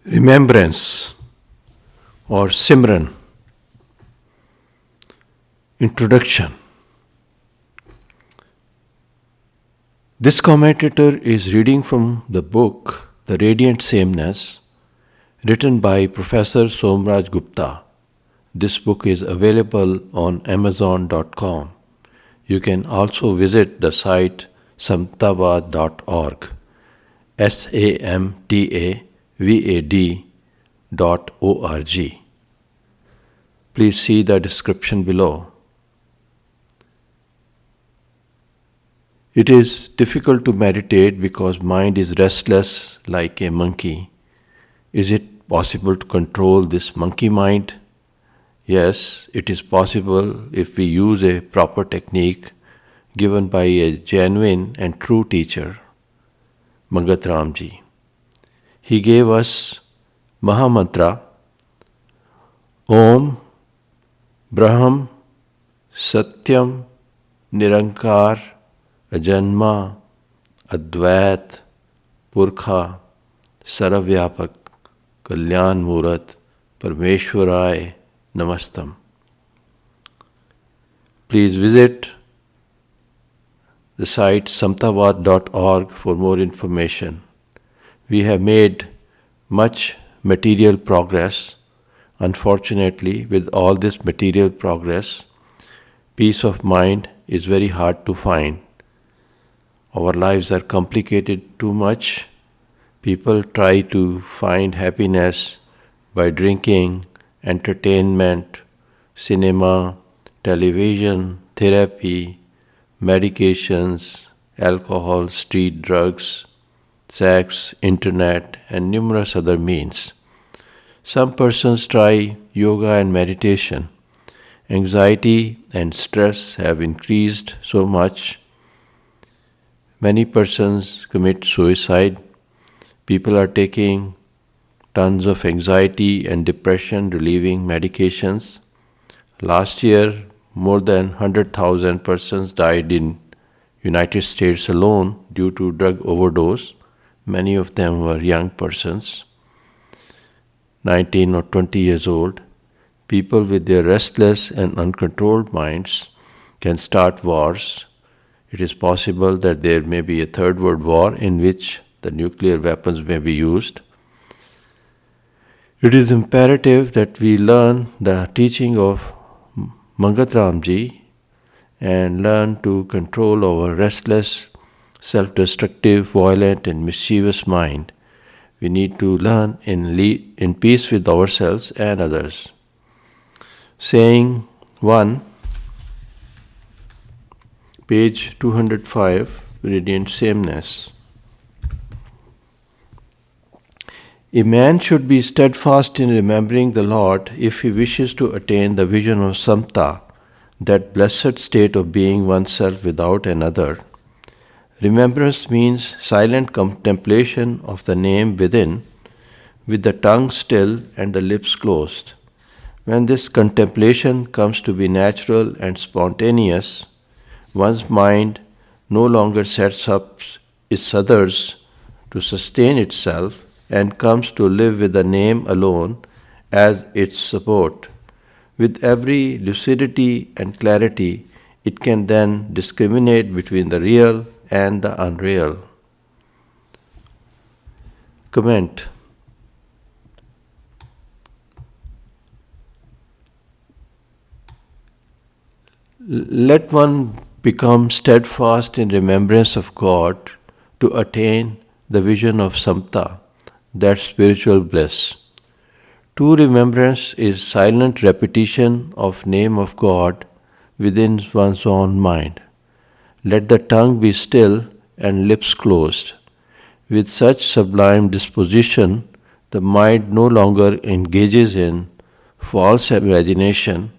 Remembrance or simran. Introduction. This commentator is reading from the book The Radiant Sameness, written by Professor Somraj Gupta. This book is available on Amazon.com. You can also visit the site samtavad.org, samtavad.org. Please see the description below. It is difficult to meditate because mind is restless like a monkey. Is it possible to control this monkey mind? Yes, it is possible if we use a proper technique given by a genuine and true teacher, Mangat Ram Ji. He gave us Mahamantra, Om Brahm Satyam Nirankar Ajanma Advait Purkha Saravyapak Kalyan Murat Parmeshwarai Namastam. Please visit the site samtavad.org for more information. We have made much material progress. Unfortunately, with all this material progress, peace of mind is very hard to find. Our lives are complicated too much. People try to find happiness by drinking, entertainment, cinema, television, therapy, medications, alcohol, street drugs, sex, internet, and numerous other means. Some persons try yoga and meditation. Anxiety and stress have increased so much. Many persons commit suicide. People are taking tons of anxiety and depression relieving medications. Last year, more than 100,000 persons died in United States alone due to drug overdose. Many of them were young persons, 19 or 20 years old. People with their restless and uncontrolled minds can start wars. It is possible that there may be a third world war in which the nuclear weapons may be used. It is imperative that we learn the teaching of Mangat Ram Ji and learn to control our restless, self-destructive, violent and mischievous mind. We need to learn in peace with ourselves and others. Saying 1, page 205, Radiant Sameness. A man should be steadfast in remembering the Lord if he wishes to attain the vision of samta, that blessed state of being oneself without another. Remembrance means silent contemplation of the name within, with the tongue still and the lips closed. When this contemplation comes to be natural and spontaneous, one's mind no longer sets up its others to sustain itself and comes to live with the name alone as its support. With every lucidity and clarity, it can then discriminate between the real and the unreal. Comment. Let one become steadfast in remembrance of God to attain the vision of samta, that spiritual bliss. True remembrance is silent repetition of name of God within one's own mind. Let the tongue be still and lips closed. With such sublime disposition, the mind no longer engages in false imagination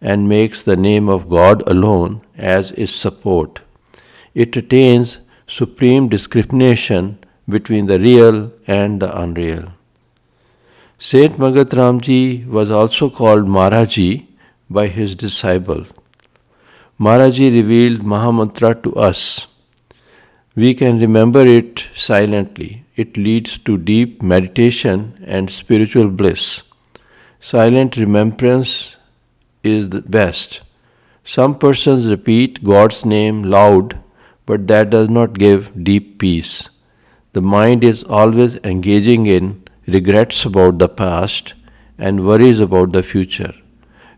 and makes the name of God alone as its support. It attains supreme discrimination between the real and the unreal. Saint Mangat Ram Ji was also called Maharaji by his disciple. Maharaji revealed Mahamantra to us. We can remember it silently. It leads to deep meditation and spiritual bliss. Silent remembrance is the best. Some persons repeat God's name loud, but that does not give deep peace. The mind is always engaging in regrets about the past and worries about the future.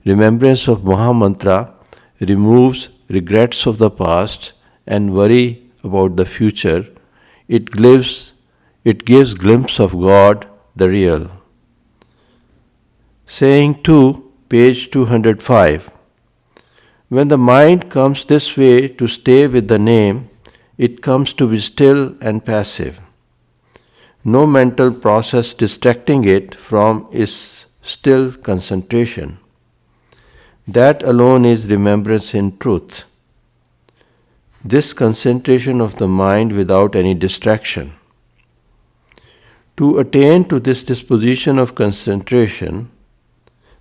Remembrance of Mahamantra removes regrets of the past and worry about the future. It gives glimpse of God, the real. Saying 2, page 205. When the mind comes this way to stay with the name, it comes to be still and passive. No mental process distracting it from its still concentration. That alone is remembrance in truth. This concentration of the mind without any distraction. To attain to this disposition of concentration,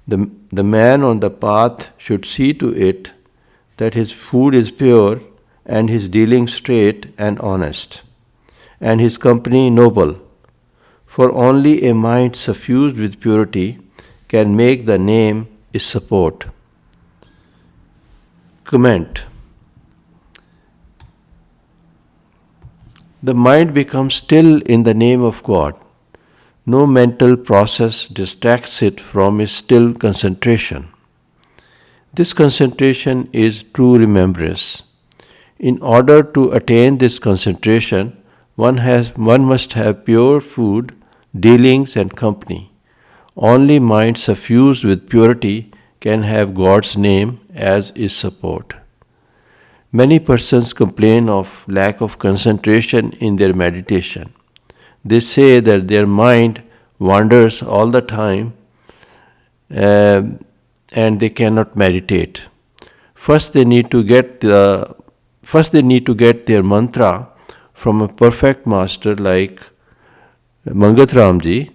the man on the path should see to it that his food is pure and his dealing straight and honest, and his company noble, for only a mind suffused with purity can make the name its support. Comment. The mind becomes still in the name of God. No mental process distracts it from its still concentration. This concentration is true remembrance. In order to attain this concentration, one must have pure food, dealings, and company. Only mind suffused with purity can have God's name as its support. Many persons complain of lack of concentration in their meditation. They say that their mind wanders all the time and they cannot meditate. First they need to get their mantra from a perfect master like Mangat Ram Ji.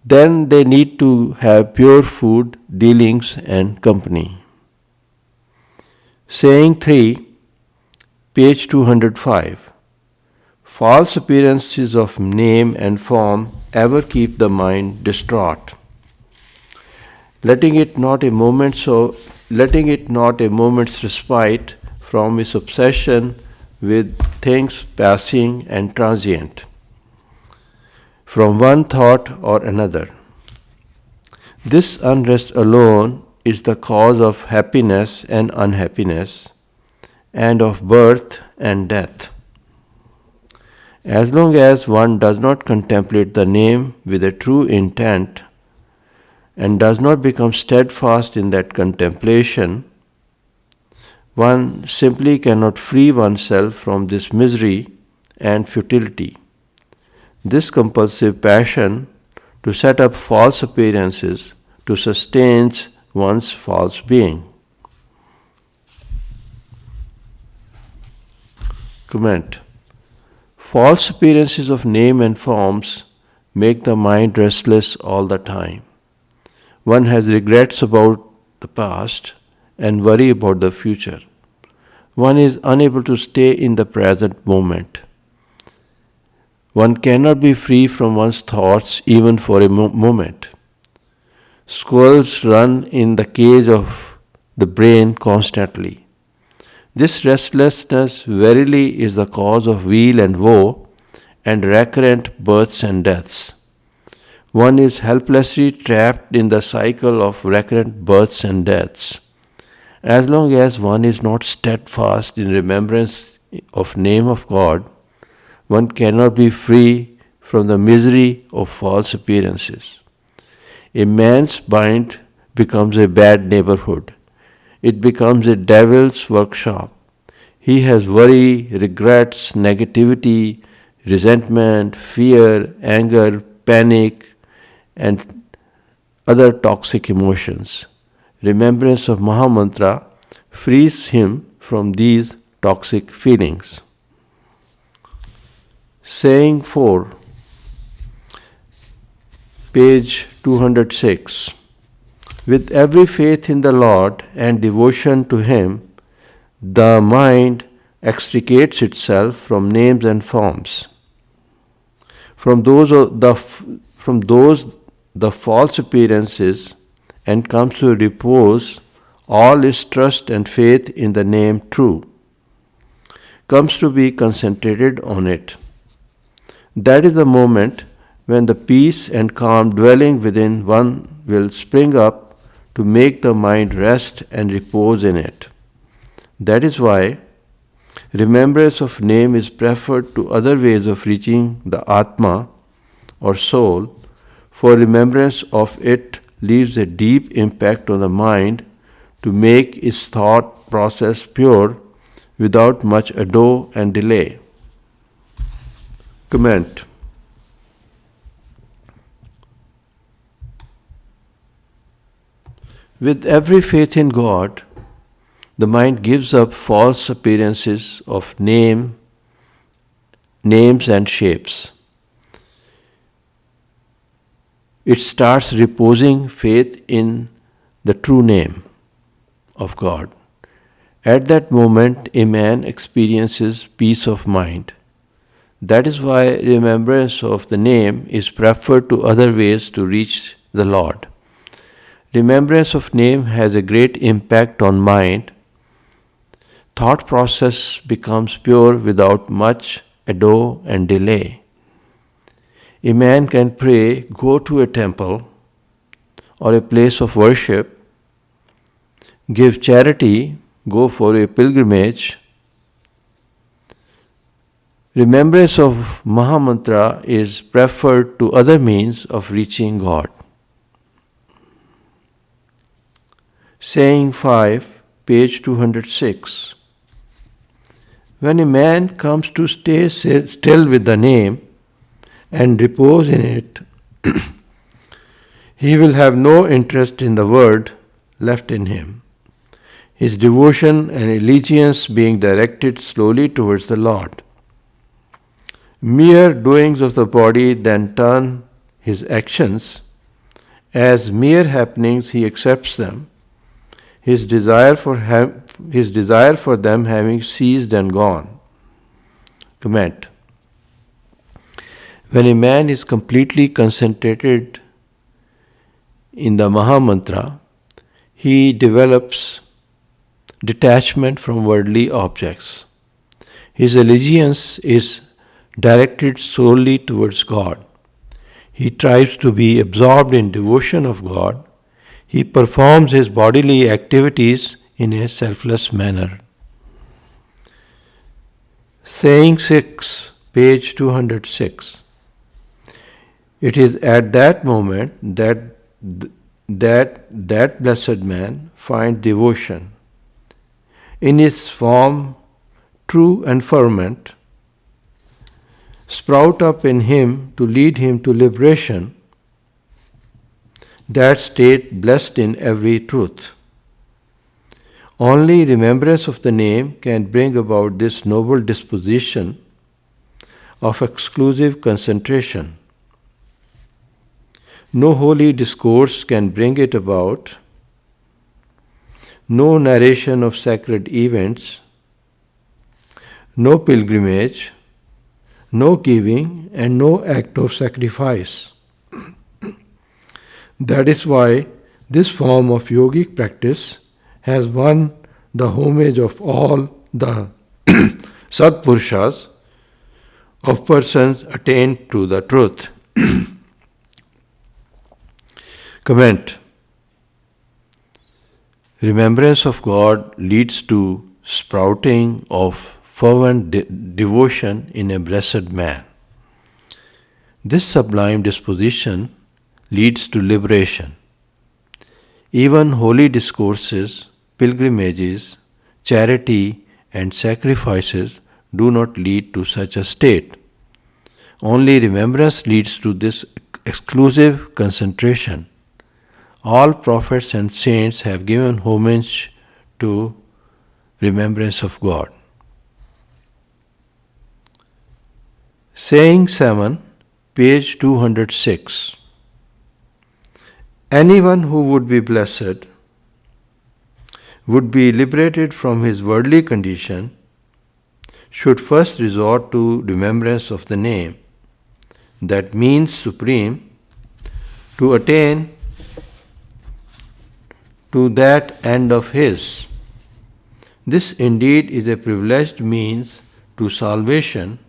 Then they need to have pure food, dealings, and company. Saying 3, page 205. False appearances of name and form ever keep the mind distraught, letting it not a moment's respite from its obsession with things passing and transient, from one thought or another. This unrest alone is the cause of happiness and unhappiness, and of birth and death. As long as one does not contemplate the name with a true intent and does not become steadfast in that contemplation, one simply cannot free oneself from this misery and futility. This compulsive passion to set up false appearances to sustain one's false being. Comment. False appearances of name and forms make the mind restless all the time. One has regrets about the past and worry about the future. One is unable to stay in the present moment. One cannot be free from one's thoughts even for a moment. Squirrels run in the cage of the brain constantly. This restlessness verily is the cause of weal and woe and recurrent births and deaths. One is helplessly trapped in the cycle of recurrent births and deaths. As long as one is not steadfast in remembrance of name of God, one cannot be free from the misery of false appearances. A man's mind becomes a bad neighborhood. It becomes a devil's workshop. He has worry, regrets, negativity, resentment, fear, anger, panic, and other toxic emotions. Remembrance of Mahamantra frees him from these toxic feelings. Saying 4, page 206. With every faith in the Lord and devotion to Him, the mind extricates itself from names and forms. From those the false appearances, and comes to repose all its trust and faith in the name true, comes to be concentrated on it. That is the moment when the peace and calm dwelling within one will spring up to make the mind rest and repose in it. That is why remembrance of name is preferred to other ways of reaching the Atma or soul, for remembrance of it leaves a deep impact on the mind to make its thought process pure without much ado and delay. Comment. With every faith in God, the mind gives up false appearances of names and shapes. It starts reposing faith in the true name of God. At that moment, a man experiences peace of mind. That is why remembrance of the name is preferred to other ways to reach the Lord. Remembrance of name has a great impact on mind. Thought process becomes pure without much ado and delay. A man can pray, go to a temple or a place of worship, give charity, go for a pilgrimage. Remembrance of Mahamantra is preferred to other means of reaching God. Saying 5, page 206. When a man comes to stay still with the name and repose in it, he will have no interest in the word left in him, his devotion and allegiance being directed slowly towards the Lord. Mere doings of the body then turn his actions. As mere happenings, he accepts them, his desire for them having ceased and gone. Comment. When a man is completely concentrated in the Mahamantra, he develops detachment from worldly objects. His allegiance is directed solely towards God. He tries to be absorbed in devotion of God. He performs his bodily activities in a selfless manner. Saying 6, page 206. It is at that moment that blessed man finds devotion in its form, true and fervent, sprout up in him to lead him to liberation, that state blessed in every truth. Only remembrance of the name can bring about this noble disposition of exclusive concentration. No holy discourse can bring it about, no narration of sacred events, no pilgrimage, no giving, and no act of sacrifice. That is why this form of yogic practice has won the homage of all the Sadpurushas, of persons attained to the truth. Comment. Remembrance of God leads to sprouting of fervent devotion in a blessed man. This sublime disposition leads to liberation. Even holy discourses, pilgrimages, charity, and sacrifices do not lead to such a state. Only remembrance leads to this exclusive concentration. All prophets and saints have given homage to remembrance of God. Saying 7, page 206. Anyone who would be blessed would be liberated from his worldly condition should first resort to remembrance of the name that means supreme to attain to that end of his. This indeed is a privileged means to salvation,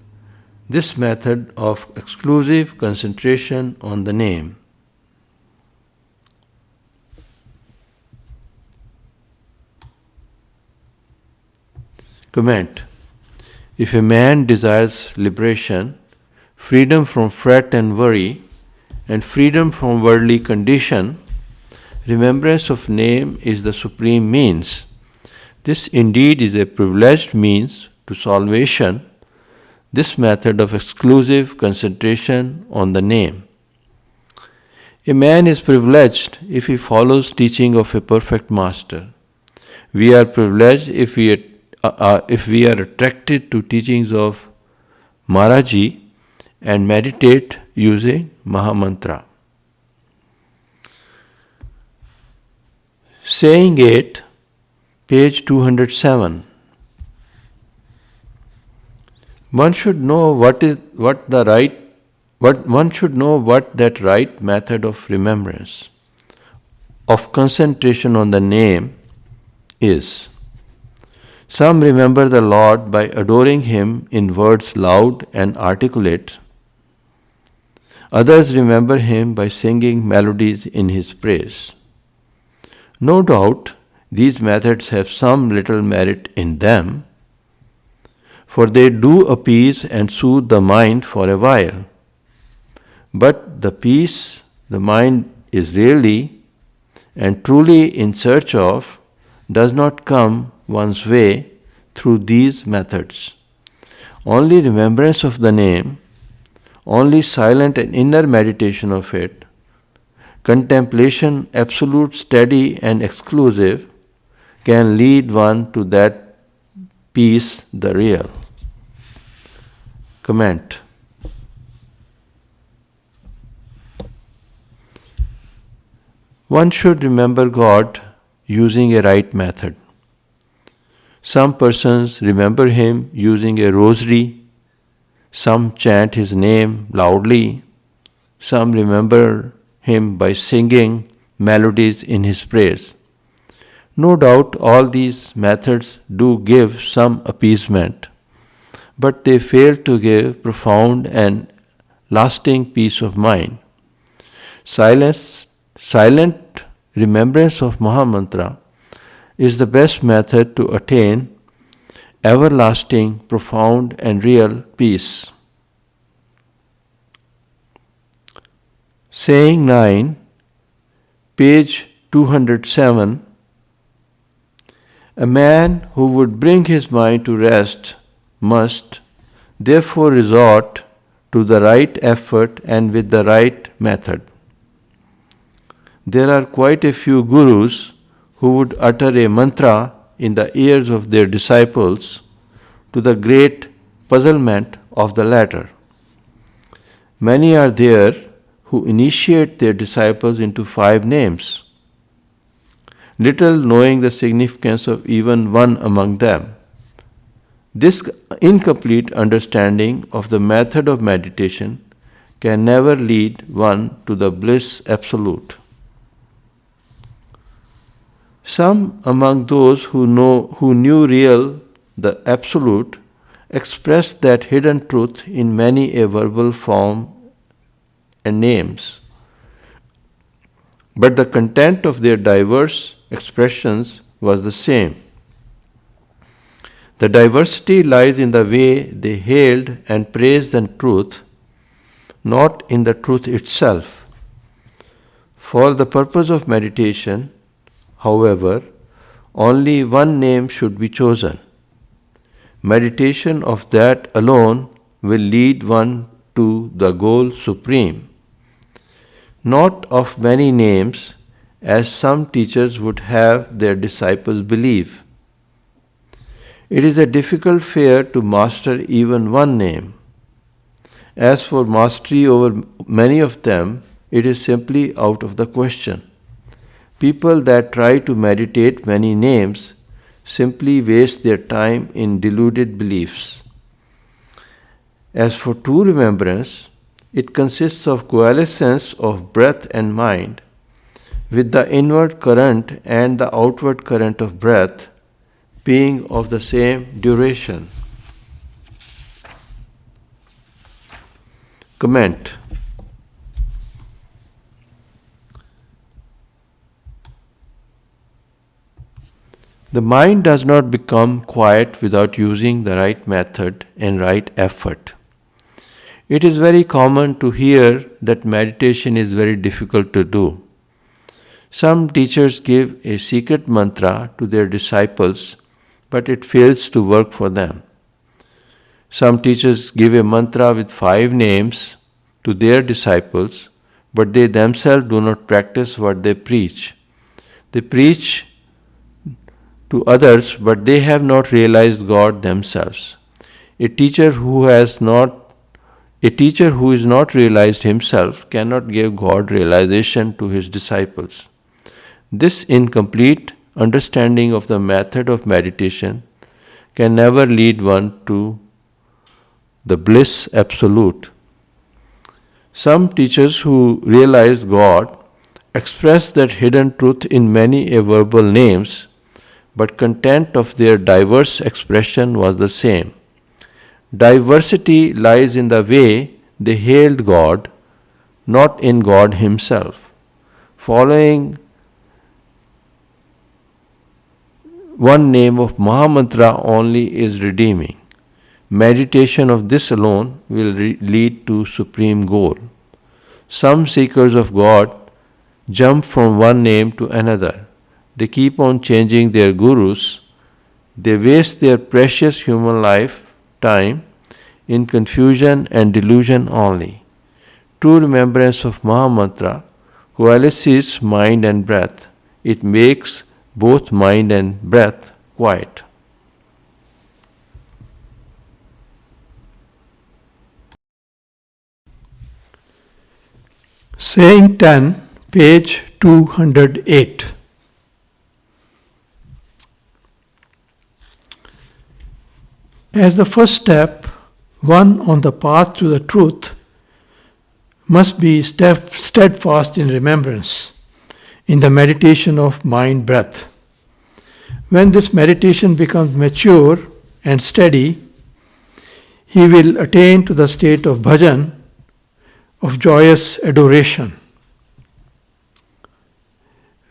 this method of exclusive concentration on the name. Comment. If a man desires liberation, freedom from fret and worry, and freedom from worldly condition, remembrance of name is the supreme means. This indeed is a privileged means to salvation, this method of exclusive concentration on the name. A man is privileged if he follows teaching of a perfect master. We are privileged if we are attracted to teachings of Maharaji and meditate using Mahamantra. Saying 8, page 207. One should know what that right method of remembrance, of concentration on the name is. Some remember the Lord by adoring Him in words loud and articulate. Others remember Him by singing melodies in His praise. No doubt, these methods have some little merit in them, for they do appease and soothe the mind for a while. But the peace the mind is really and truly in search of does not come one's way through these methods. Only remembrance of the name, only silent and inner meditation of it, contemplation absolute, steady and exclusive, can lead one to that peace, the real. Comment. One should remember God using a right method. Some persons remember Him using a rosary, some chant His name loudly, some remember Him by singing melodies in His praise. No doubt all these methods do give some appeasement, but they fail to give profound and lasting peace of mind. Silent remembrance of Mahamantra is the best method to attain everlasting, profound and real peace. Saying 9, page 207. A man who would bring his mind to rest must therefore resort to the right effort and with the right method. There are quite a few gurus who would utter a mantra in the ears of their disciples, to the great puzzlement of the latter. Many are there who initiate their disciples into 5 names, little knowing the significance of even one among them. This incomplete understanding of the method of meditation can never lead one to the bliss absolute. Some among those who knew real, the absolute, expressed that hidden truth in many a verbal form and names. But the content of their diverse expressions was the same. The diversity lies in the way they hailed and praised the truth, not in the truth itself. For the purpose of meditation, however, only one name should be chosen. Meditation of that alone will lead one to the goal supreme, not of many names, as some teachers would have their disciples believe. It is a difficult fare to master even one name. As for mastery over many of them, it is simply out of the question. People that try to meditate many names simply waste their time in deluded beliefs. As for true remembrance, it consists of coalescence of breath and mind, with the inward current and the outward current of breath being of the same duration. Comment. The mind does not become quiet without using the right method and right effort. It is very common to hear that meditation is very difficult to do. Some teachers give a secret mantra to their disciples, but it fails to work for them. Some teachers give a mantra with 5 names to their disciples, but they themselves do not practice what they preach. They preach to others, but they have not realized God themselves. A teacher who is not realized himself cannot give God realization to his disciples. This incomplete understanding of the method of meditation can never lead one to the bliss absolute. Some teachers who realized God express that hidden truth in many verbal names, but content of their diverse expression was the same. Diversity lies in the way they hailed God, not in God Himself. Following one name of Mahamantra only is redeeming. Meditation of this alone will lead to supreme goal. Some seekers of God jump from one name to another. They keep on changing their gurus. They waste their precious human time in confusion and delusion only. True remembrance of Mahamantra coalesces mind and breath. It makes both mind and breath quiet. Saying 10, page 208. As the first step, one on the path to the truth must be steadfast in remembrance, in the meditation of mind breath. When this meditation becomes mature and steady, he will attain to the state of bhajan, of joyous adoration.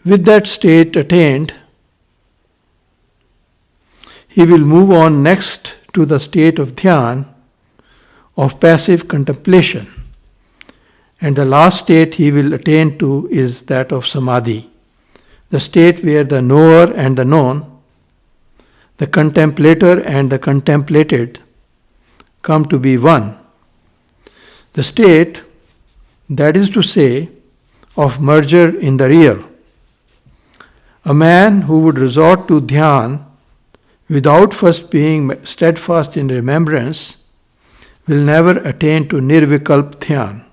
With that state attained, he will move on next to the state of dhyan, of passive contemplation. And the last state he will attain to is that of samadhi, the state where the knower and the known, the contemplator and the contemplated, come to be one. The state, that is to say, of merger in the real. A man who would resort to dhyan without first being steadfast in remembrance will never attain to nirvikalp dhyan,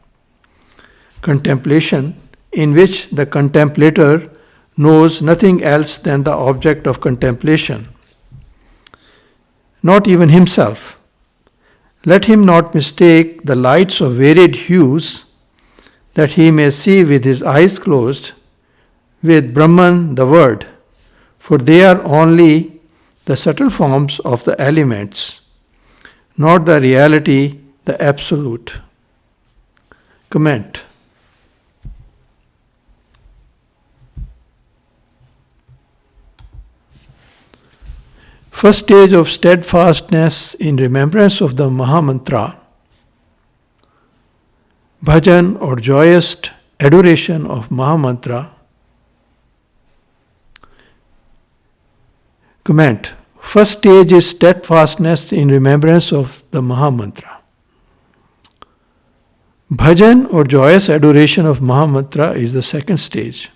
contemplation in which the contemplator knows nothing else than the object of contemplation, not even himself. Let him not mistake the lights of varied hues that he may see with his eyes closed with Brahman the Word, for they are only the subtle forms of the elements, not the reality, the absolute. Comment. First stage of steadfastness in remembrance of the Mahamantra, bhajan or joyous adoration of Mahamantra. Comment. First stage is steadfastness in remembrance of the Mahamantra. Bhajan or joyous adoration of Mahamantra is the second stage.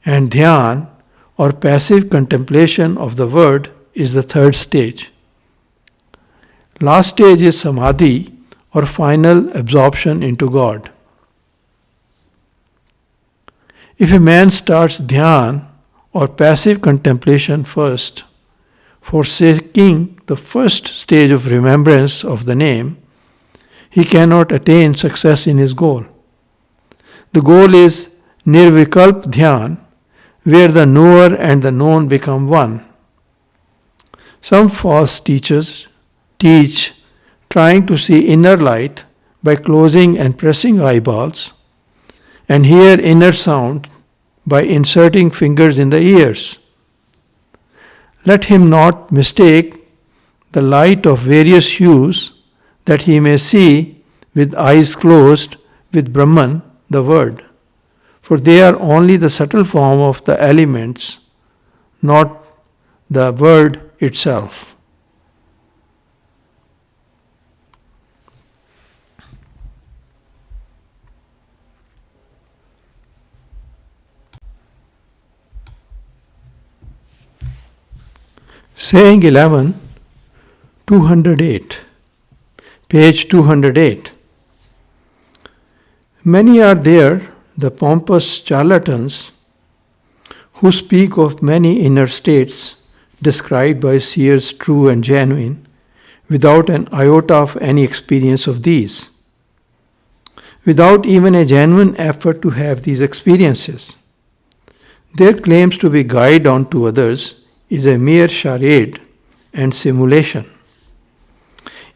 And dhyan or passive contemplation of the word is the third stage. Last stage is samadhi or final absorption into God. If a man starts dhyan or passive contemplation first, forsaking the first stage of remembrance of the name, he cannot attain success in his goal. The goal is nirvikalp dhyan, where the knower and the known become one. Some false teachers teach trying to see inner light by closing and pressing eyeballs, and hear inner sound by inserting fingers in the ears. Let him not mistake the light of various hues that he may see with eyes closed with Brahman, the Word, for they are only the subtle form of the elements, not the Word itself. Saying 11, 208, page 208. Many are there, the pompous charlatans, who speak of many inner states described by seers true and genuine, without an iota of any experience of these, without even a genuine effort to have these experiences. Their claims to be guide unto others is a mere charade and simulation.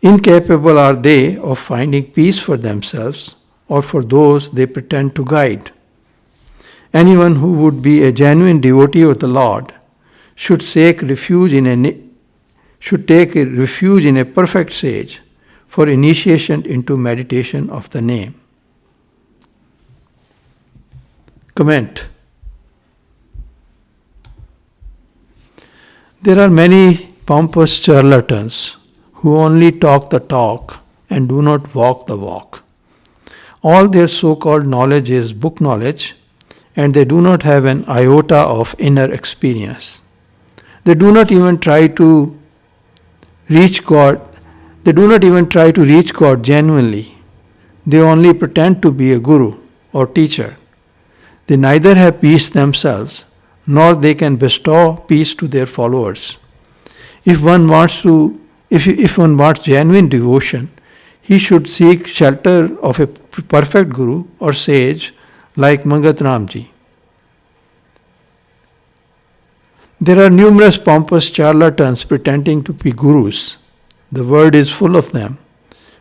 Incapable are they of finding peace for themselves or for those they pretend to guide. Anyone who would be a genuine devotee of the Lord should take refuge in a perfect sage for initiation into meditation of the name. Comment. There are many pompous charlatans who only talk the talk and do not walk the walk. All their so-called knowledge is book knowledge, and they do not have an iota of inner experience. They do not even try to reach God. They do not even try to reach God genuinely. They only pretend to be a guru or teacher. They neither have peace themselves, nor they can bestow peace to their followers. If one wants genuine devotion, he should seek shelter of a perfect guru or sage like Mangat Ram Ji. There are numerous pompous charlatans pretending to be gurus. The world is full of them.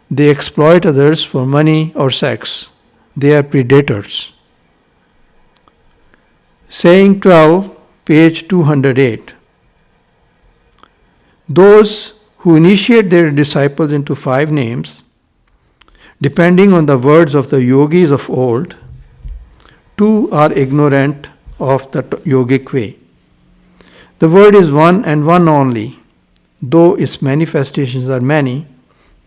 They exploit others for money or sex. They are predators. Saying 12, page 208. Those who initiate their disciples into 5 names, depending on the words of the yogis of old, too are ignorant of the yogic way. The word is one and one only, though its manifestations are many,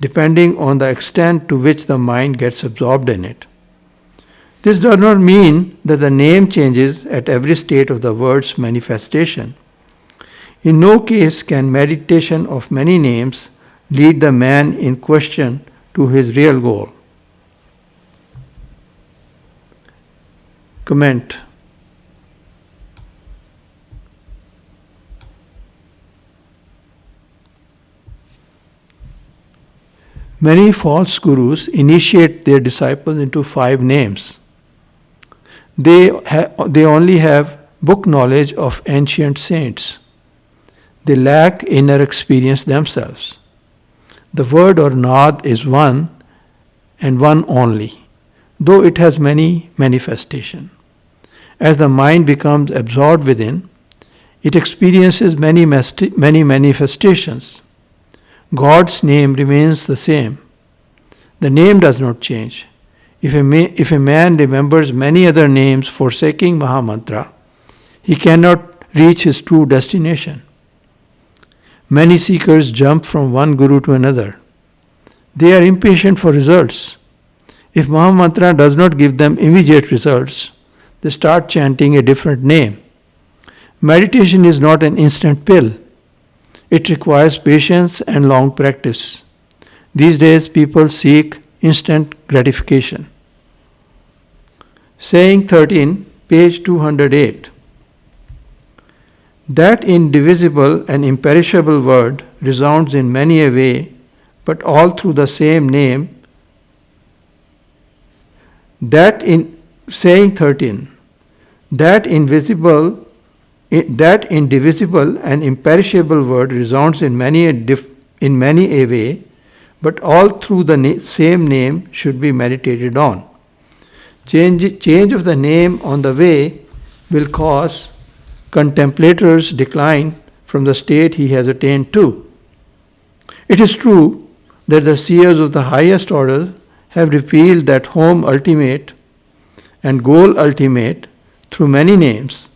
depending on the extent to which the mind gets absorbed in it. This does not mean that the name changes at every state of the word's manifestation. In no case can meditation of many names lead the man in question to his real goal. Comment. Many false gurus initiate their disciples into 5 names. They only have book knowledge of ancient saints. They lack inner experience themselves. The word or nad is one and one only, though it has many manifestations. As the mind becomes absorbed within, it experiences many manifestations. God's name remains the same. The name does not change. If a man remembers many other names forsaking Mahamantra, he cannot reach his true destination. Many seekers jump from one guru to another. They are impatient for results. If Mahamantra does not give them immediate results, they start chanting a different name. Meditation is not an instant pill. It requires patience and long practice. These days, people seek instant gratification. Saying 13, page 208. That indivisible and imperishable word resounds in many a way, but all through the same name. That in saying 13, that indivisible and imperishable word resounds in many a way, but all through the same name should be meditated on. Change of the name on the way will cause contemplator's decline from the state he has attained to. It is true that the seers of the highest order have revealed that home ultimate and goal ultimate through many names,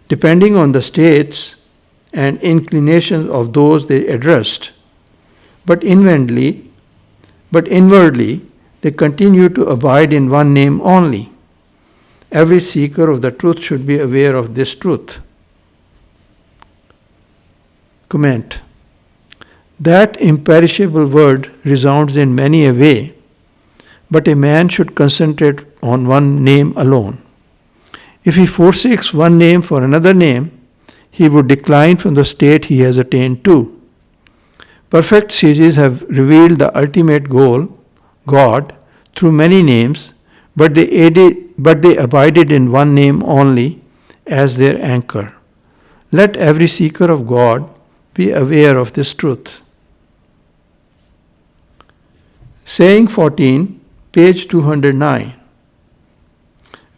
depending on the states and inclinations of those they addressed. But inwardly, they continue to abide in one name only. Every seeker of the truth should be aware of this truth. Comment. That imperishable word resounds in many a way, but a man should concentrate on one name alone. If he forsakes one name for another name, he would decline from the state he has attained to. Perfect sages have revealed the ultimate goal, God, through many names, but they abided in one name only as their anchor. Let every seeker of God be aware of this truth. Saying 14, page 209.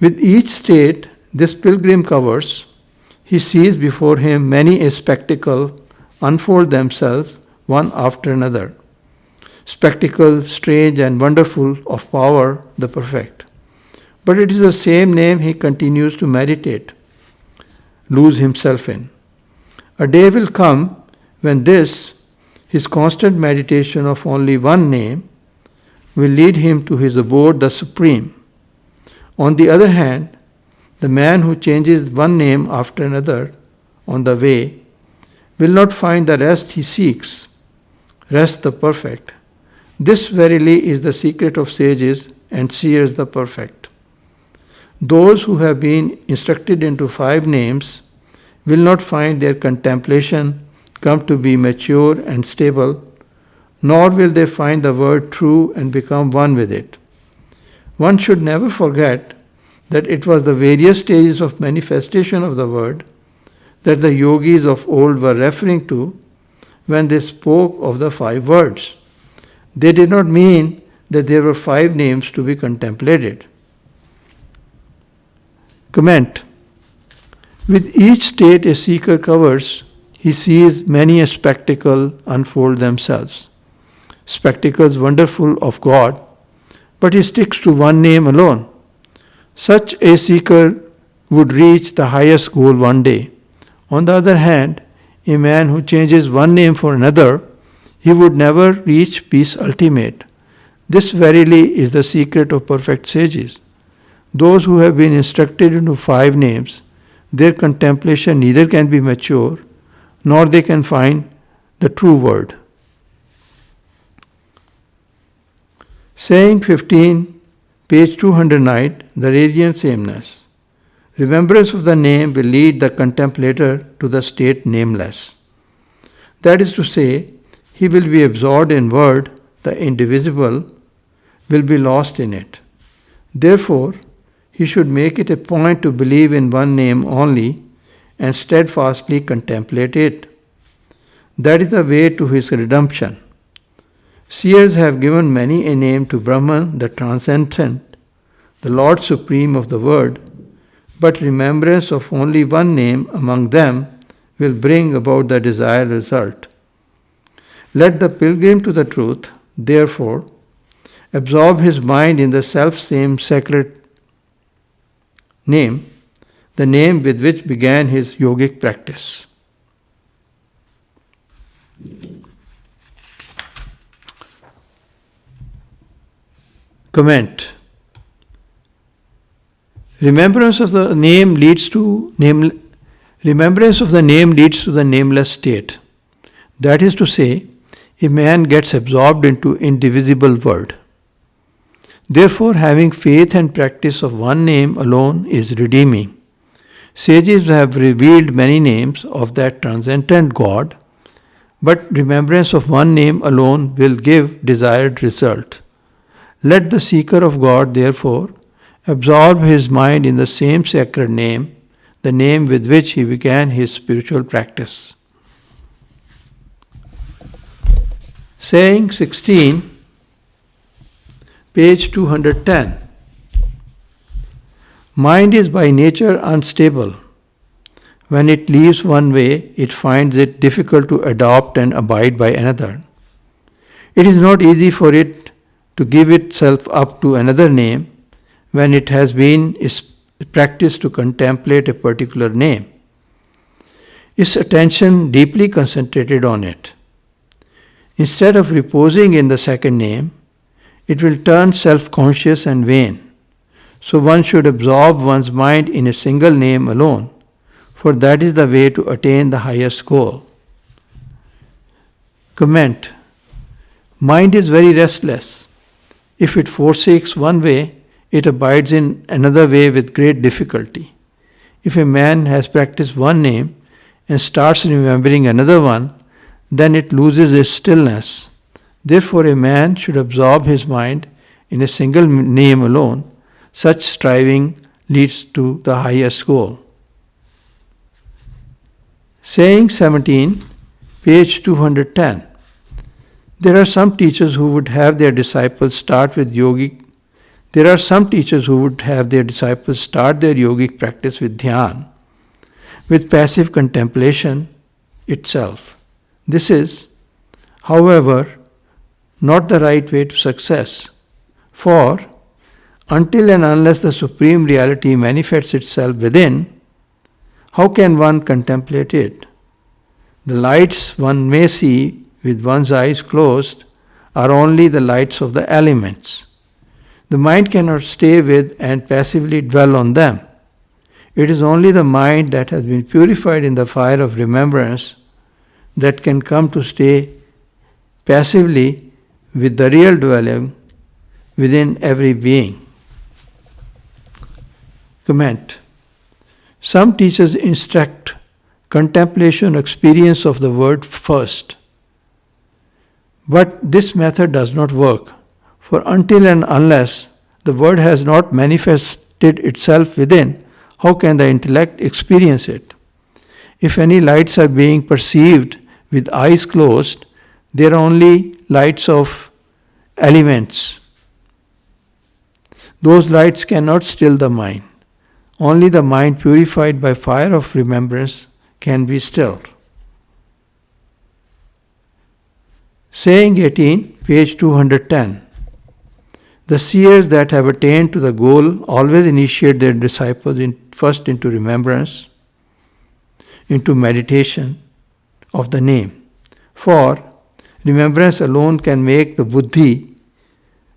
With each state this pilgrim covers, he sees before him many a spectacle unfold themselves one after another. Spectacle strange and wonderful of power the perfect. But it is the same name he continues to meditate, lose himself in. A day will come when this, his constant meditation of only one name, will lead him to his abode the supreme. On the other hand, the man who changes one name after another on the way will not find the rest he seeks, rest the perfect. This verily is the secret of sages and seers the perfect. Those who have been instructed into 5 names will not find their contemplation come to be mature and stable, nor will they find the word true and become one with it. One should never forget that it was the various stages of manifestation of the word that the yogis of old were referring to when they spoke of the 5 words. They did not mean that there were 5 names to be contemplated. Comment. With each state a seeker covers, he sees many a spectacle unfold themselves. Spectacles wonderful of God, but he sticks to one name alone. Such a seeker would reach the highest goal one day. On the other hand, a man who changes one name for another, he would never reach peace ultimate. This verily is the secret of perfect sages. Those who have been instructed into 5 names, their contemplation neither can be mature, nor they can find the true word. Saying 15, page 209, the radiant sameness. Remembrance of the name will lead the contemplator to the state nameless. That is to say, he will be absorbed in word, the indivisible, will be lost in it. Therefore, he should make it a point to believe in one name only and steadfastly contemplate it. That is the way to his redemption. Seers have given many a name to Brahman, the transcendent, the Lord Supreme of the Word, but remembrance of only one name among them will bring about the desired result. Let the pilgrim to the truth, therefore, absorb his mind in the self-same sacred name, the name with which began his yogic practice. Comment. Remembrance of the name leads to the nameless state. That is to say, a man gets absorbed into indivisible word. Therefore, having faith and practice of one name alone is redeeming. Sages have revealed many names of that transcendent God, but remembrance of one name alone will give desired result. Let the seeker of God, therefore, absorb his mind in the same sacred name, the name with which he began his spiritual practice. Saying 16, page 210. Mind is by nature unstable. When it leaves one way, it finds it difficult to adopt and abide by another. It is not easy for it to give itself up to another name when it has been practiced to contemplate a particular name. Its attention deeply concentrated on it. Instead of reposing in the second name, it will turn self-conscious and vain. So one should absorb one's mind in a single name alone, for that is the way to attain the highest goal. Comment. Mind is very restless. If it forsakes one way, it abides in another way with great difficulty. If a man has practiced one name and starts remembering another one, then it loses its stillness. Therefore, a man should absorb his mind in a single name alone. Such striving leads to the highest goal. Saying 17, page 210. There are some teachers who would have their disciples start their yogic practice with dhyan, with passive contemplation itself. This is, however, not the right way to success. For until and unless the Supreme Reality manifests itself within, how can one contemplate it? The lights one may see with one's eyes closed are only the lights of the elements. The mind cannot stay with and passively dwell on them. It is only the mind that has been purified in the fire of remembrance that can come to stay passively with the real dwelling within every being. Comment. Some teachers instruct contemplation experience of the word first. But this method does not work, for until and unless the word has not manifested itself within, how can the intellect experience it? If any lights are being perceived with eyes closed, they are only lights of elements. Those lights cannot still the mind. Only the mind purified by fire of remembrance can be stilled. Saying 18, page 210. The seers that have attained to the goal always initiate their disciples first into remembrance, into meditation of the name. For remembrance alone can make the buddhi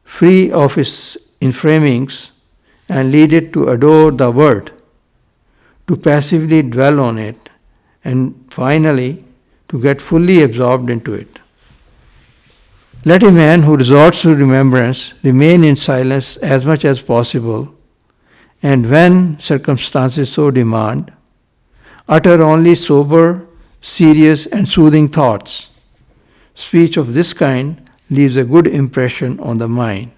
free of its inframings and lead it to adore the word, to passively dwell on it, and finally to get fully absorbed into it. Let a man who resorts to remembrance remain in silence as much as possible, and when circumstances so demand, utter only sober, serious, and soothing thoughts. Speech of this kind leaves a good impression on the mind.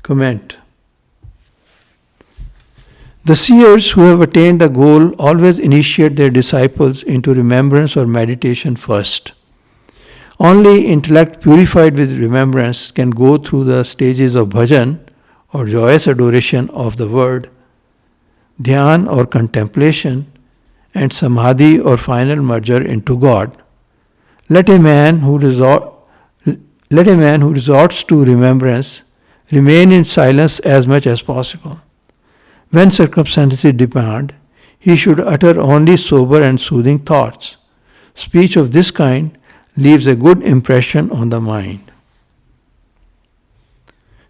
Comment. The seers who have attained the goal always initiate their disciples into remembrance or meditation first. Only intellect purified with remembrance can go through the stages of bhajan or joyous adoration of the word, dhyan or contemplation, and samadhi or final merger into God. Let a man who resorts to remembrance remain in silence as much as possible. When circumstances demand, he should utter only sober and soothing thoughts. Speech of this kind leaves a good impression on the mind.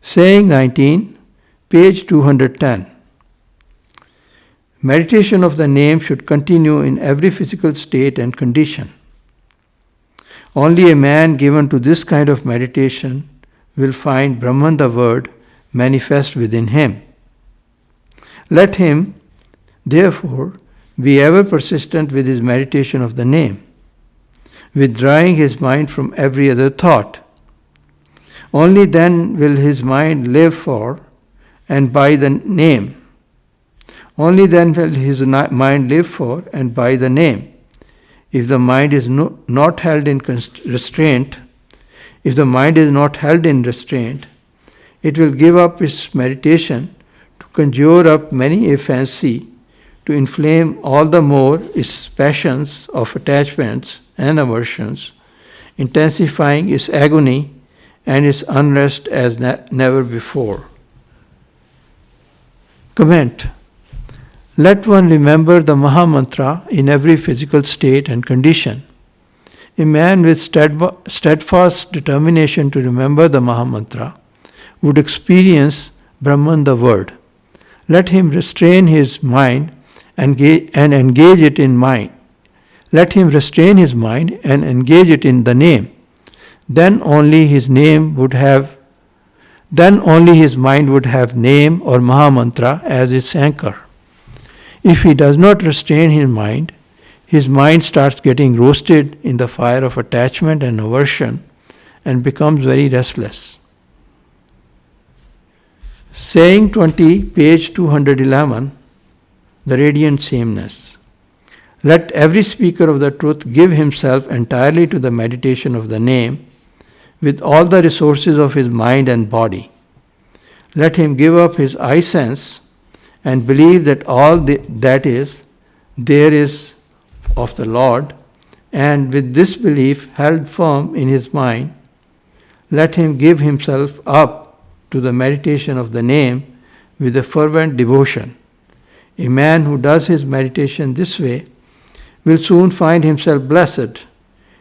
Saying 19, page 210. Meditation of the name should continue in every physical state and condition. Only a man given to this kind of meditation will find Brahman the Word manifest within him. Let him, therefore, be ever persistent with his meditation of the name, withdrawing his mind from every other thought. Only then will his mind live for and by the name. Only then will his mind live for and by the name. If the mind is not held in restraint, it will give up its meditation to conjure up many a fancy, to inflame all the more its passions of attachments and aversions, intensifying its agony and its unrest as never before. Comment. Let one remember the Maha Mantra in every physical state and condition. A man with steadfast determination to remember the Maha Mantra would experience Brahman the Word. Let him restrain his mind and engage it in mind. Let him restrain his mind and engage it in the name. Then only his mind would have name or Maha Mantra as its anchor. If he does not restrain his mind starts getting roasted in the fire of attachment and aversion and becomes very restless. Saying 20, page 211, the radiant sameness. Let every speaker of the truth give himself entirely to the meditation of the name with all the resources of his mind and body. Let him give up his eye sense and believe that all that is there is of the Lord, and with this belief held firm in his mind, let him give himself up to the meditation of the name with a fervent devotion. A man who does his meditation this way will soon find himself blessed.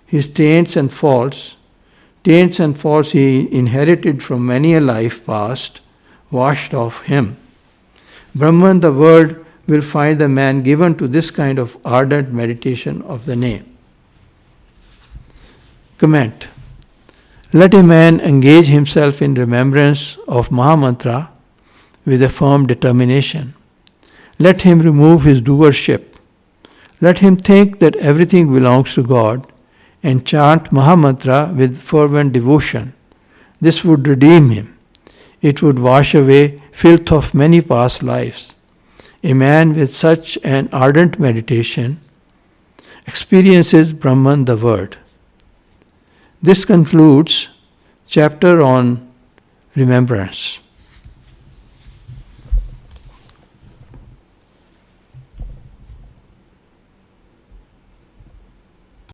His taints and faults he inherited from many a life past, washed off him. Brahman, the Word, will find the man given to this kind of ardent meditation of the name. Comment. Let a man engage himself in remembrance of Maha Mantra with a firm determination. Let him remove his doership. Let him think that everything belongs to God and chant Maha Mantra with fervent devotion. This would redeem him. It would wash away filth of many past lives. A man with such an ardent meditation experiences Brahman the Word. This concludes chapter on remembrance.